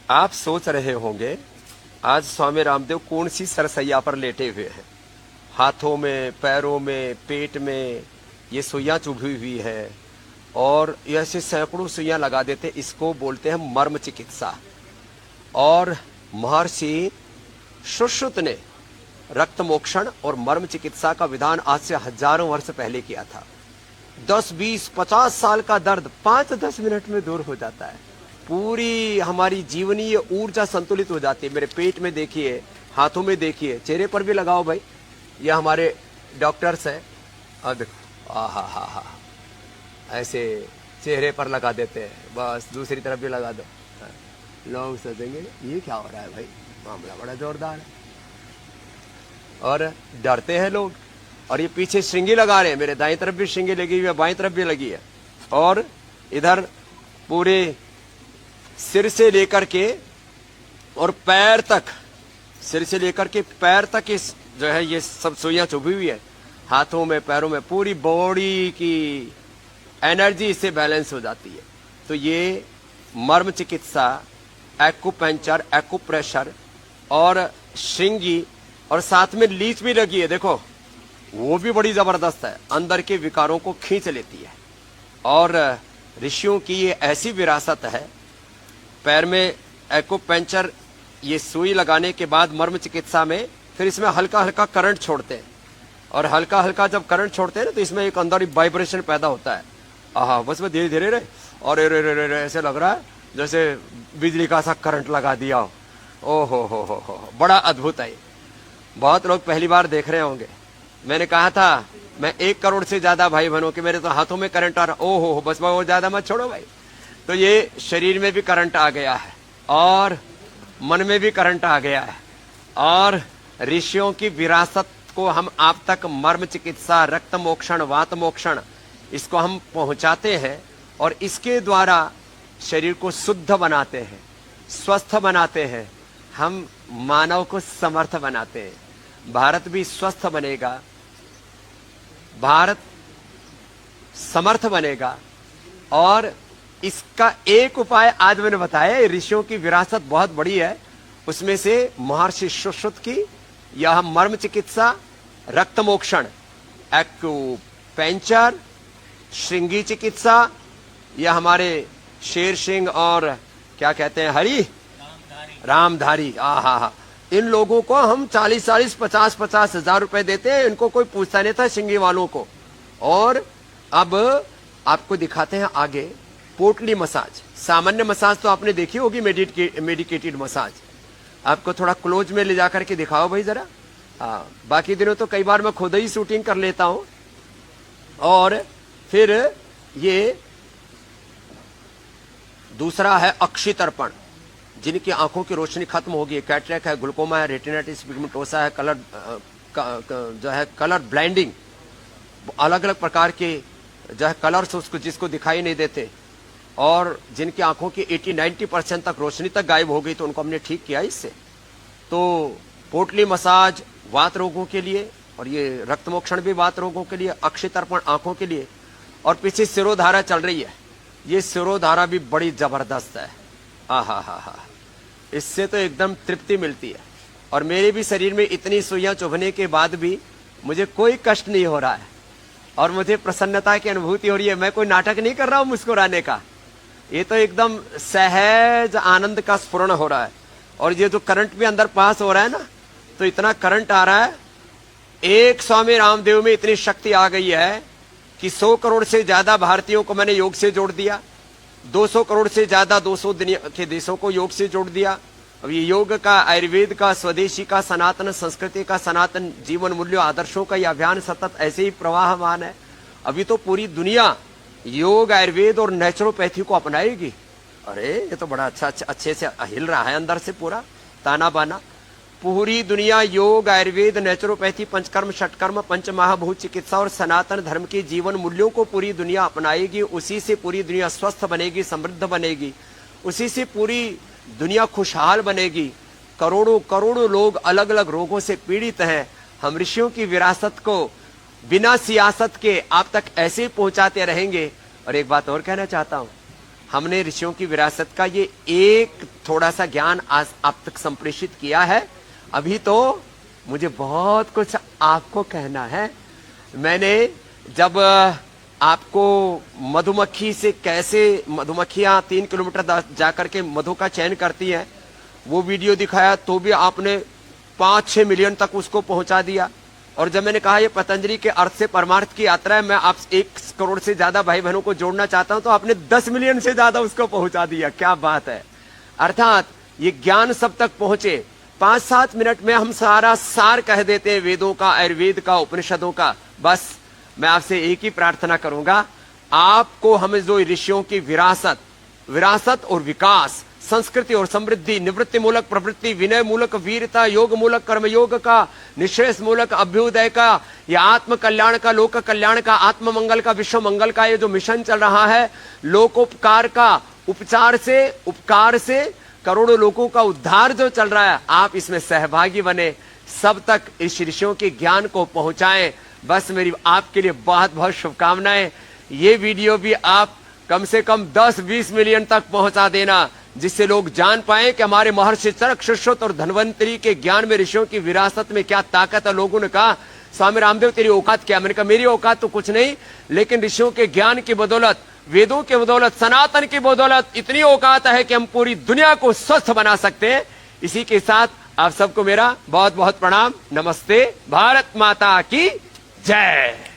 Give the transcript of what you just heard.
आप सोच रहे होंगे आज स्वामी रामदेव कौन सी सरसैया पर लेटे हुए हैं। हाथों में, पैरों में, पेट में ये सुइयां चुभी हुई है और ऐसे सैकड़ों सुइयां लगा देते। इसको बोलते हैं मर्म चिकित्सा। और महर्षि सुश्रुत ने रक्त मोक्षण और मर्म चिकित्सा का विधान आज से हजारों वर्ष पहले किया था। 10, 20, 50 साल का दर्द 5-10 मिनट में दूर हो जाता है। पूरी हमारी जीवनीय ऊर्जा संतुलित हो जाती है। मेरे पेट में देखिए, हाथों में देखिए, चेहरे पर भी लगाओ भाई। ये हमारे डॉक्टर्स हैं। अब देखो, आहा हा हा, ऐसे चेहरे पर लगा देते हैं। बस दूसरी तरफ भी लगा दो। लोग सोचेंगे ये क्या हो रहा है भाई, मामला बड़ा जोरदार है। और डरते हैं लोग। और ये पीछे श्रृंगी लगा रहे हैं। मेरे दाईं तरफ भी श्रृंगी लगी हुई है, बाईं तरफ भी लगी है। और इधर पूरे सिर से लेकर के और पैर तक, सिर से लेकर के पैर तक इस जो है ये सब सुइयां चुभी हुई है। हाथों में, पैरों में, पूरी बॉडी की एनर्जी इससे बैलेंस हो जाती है। तो ये मर्म चिकित्सा, एक्यूपंक्चर, एक्यूप्रेशर और श्रृंगी और साथ में लीच भी लगी है। देखो वो भी बड़ी जबरदस्त है, अंदर के विकारों को खींच लेती है। और ऋषियों की ये ऐसी विरासत है। पैर में एक्यूपंक्चर, ये सुई लगाने के बाद मर्म चिकित्सा में फिर इसमें हल्का हल्का करंट छोड़ते हैं। और हल्का हल्का जब करंट छोड़ते हैं ना तो इसमें एक अंदर वाइब्रेशन पैदा होता है। आहा, बस में धीरे धीरे रे और ऐसे लग रहा है जैसे बिजली का सा करंट लगा दिया हो। ओ हो, बड़ा अद्भुत है। बहुत लोग पहली बार देख रहे होंगे। मैंने कहा था मैं 1 करोड़ से ज्यादा भाई बहनों के मेरे तो हाथों में करंट आ रहा। ओ हो, बस वो ज्यादा मत छोड़ो भाई। तो ये शरीर में भी करंट आ गया है और मन में भी करंट आ गया है। और ऋषियों की विरासत को हम आप तक मर्म चिकित्सा, रक्त मोक्षण, वात मोक्षण, इसको हम पहुंचाते हैं। और इसके द्वारा शरीर को शुद्ध बनाते हैं, स्वस्थ बनाते हैं। हम मानव को समर्थ बनाते हैं। भारत भी स्वस्थ बनेगा, भारत समर्थ बनेगा। और इसका एक उपाय आज मैंने बताया। ऋषियों की विरासत बहुत बड़ी है। उसमें से महर्षि सुश्रुत की यह मर्म चिकित्सा, रक्त मोक्षण, एक्यूपंक्चर, श्रृंगी चिकित्सा, यह हमारे शेर सिंह और क्या कहते हैं, हरि रामधारी। आहा, इन लोगों को हम 40-40, 50-50 हजार रुपए देते हैं। इनको कोई पूछता नहीं था, श्रृंगी वालों को। और अब आपको दिखाते हैं आगे पोटली मसाज। सामान्य मसाज तो आपने देखी होगी, मेडिकेटेड मसाज। आपको थोड़ा क्लोज में ले जाकर के दिखाओ भाई जरा। हाँ, बाकी दिनों तो कई बार मैं खुद ही शूटिंग कर लेता हूं। और फिर ये दूसरा है अक्षि तर्पण। जिनकी आंखों की रोशनी खत्म होगी, कैटरेक्ट है, ग्लूकोमा है, रेटिनाइटिस पिगमेंटोसा है, कलर ब्लाइंडिंग, अलग अलग प्रकार के जो है कलर्स उसको जिसको दिखाई नहीं देते। और जिनकी आंखों की 80-90% तक रोशनी तक गायब हो गई, तो उनको हमने ठीक किया इससे। तो पोटली मसाज वात रोगों के लिए, और ये रक्त मोक्षण भी वात रोगों के लिए, अक्षि तर्पण आंखों के लिए। और पीछे सिरोधारा चल रही है। ये सिरोधारा भी बड़ी जबरदस्त है। आहा, इससे तो एकदम तृप्ति मिलती है। और मेरे भी शरीर में इतनी सुइयां चुभने के बाद भी मुझे कोई कष्ट नहीं हो रहा है और मुझे प्रसन्नता की अनुभूति हो रही है। मैं कोई नाटक नहीं कर रहा हूं मुस्कुराने का। ये तो एकदम सहज आनंद का स्फुरण हो रहा है। और ये जो करंट भी अंदर पास हो रहा है ना, तो इतना करंट आ रहा है। एक स्वामी रामदेव में इतनी शक्ति आ गई है कि 100 करोड़ से ज्यादा भारतीयों को मैंने योग से जोड़ दिया। 200 करोड़ से ज्यादा 200 दुनिया के देशों को योग से जोड़ दिया। अब ये योग का, आयुर्वेद का, स्वदेशी का, सनातन संस्कृति का, सनातन जीवन मूल्यों आदर्शों का यह अभियान सतत ऐसे ही प्रवाहमान है। अभी तो पूरी दुनिया योग, आयुर्वेद और नेचुरोपैथी को अपनाएगी। अरे ये तो बड़ा अच्छे से हिल रहा है अंदर से पूरा ताना बाना। पूरी दुनिया योग, आयुर्वेद, नेचुरोपैथी, पंचकर्म, षटकर्म, पंचमहाभूत चिकित्सा और सनातन धर्म के जीवन मूल्यों को पूरी दुनिया अपनाएगी। उसी से पूरी दुनिया स्वस्थ बनेगी, समृद्ध बनेगी। उसी से पूरी दुनिया खुशहाल बनेगी। करोड़ों करोड़ों लोग अलग अलग रोगों से पीड़ित हैं। हम ऋषियों की विरासत को बिना सियासत के आप तक ऐसे पहुंचाते रहेंगे। और एक बात और कहना चाहता हूं, हमने ऋषियों की विरासत का ये एक थोड़ा सा ज्ञान आज आप तक संप्रेषित किया है। अभी तो मुझे बहुत कुछ आपको कहना है। मैंने जब आपको मधुमक्खी से कैसे मधुमक्खियां 3 किलोमीटर जाकर के मधु का चयन करती हैं, वो वीडियो दिखाया तो भी आपने 5-6 मिलियन तक उसको पहुंचा दिया। और जब मैंने कहा ये पतंजलि के अर्थ से परमार्थ की यात्रा है, मैं आप 1 करोड़ से ज्यादा भाई बहनों को जोड़ना चाहता हूं, तो आपने 10 मिलियन से ज्यादा उसको पहुंचा दिया। क्या बात है। अर्थात ये ज्ञान सब तक पहुंचे। 5-7 मिनट में हम सारा सार कह देते हैं, वेदों का, आयुर्वेद का, उपनिषदों का। बस मैं आपसे एक ही प्रार्थना करूंगा, आपको हमें जो ऋषियों की विरासत और विकास, संस्कृति और समृद्धि, निवृत्ति मूलक प्रवृत्ति, विनय मूलक वीरता, योग मूलक कर्मयोग का, निश्रेष मूलक अभ्युदय का, या आत्म कल्याण का, लोक कल्याण का, आत्म मंगल का, विश्व मंगल का, ये जो मिशन चल रहा है, लोकोपकार का, उपकार से करोड़ों लोगों का उद्धार जो चल रहा है, आप इसमें सहभागी बने, सब तक इस ऋषियों के ज्ञान को पहुंचाएं। बस मेरी आपके लिए बहुत बहुत शुभकामनाएं। ये वीडियो भी आप कम से कम 10-20 मिलियन तक पहुंचा देना, जिससे लोग जान पाए कि हमारे महर्षि चरक, सुश्रुत और धन्वंतरी के ज्ञान में, ऋषियों की विरासत में क्या ताकत है। लोगों ने कहा स्वामी रामदेव तेरी औकात क्या। मैंने कहा मेरी औकात तो कुछ नहीं, लेकिन ऋषियों के ज्ञान की बदौलत, वेदों की बदौलत, सनातन की बदौलत इतनी औकात है कि हम पूरी दुनिया को स्वस्थ बना सकते हैं। इसी के साथ आप सबको मेरा बहुत बहुत प्रणाम। नमस्ते। भारत माता की जय।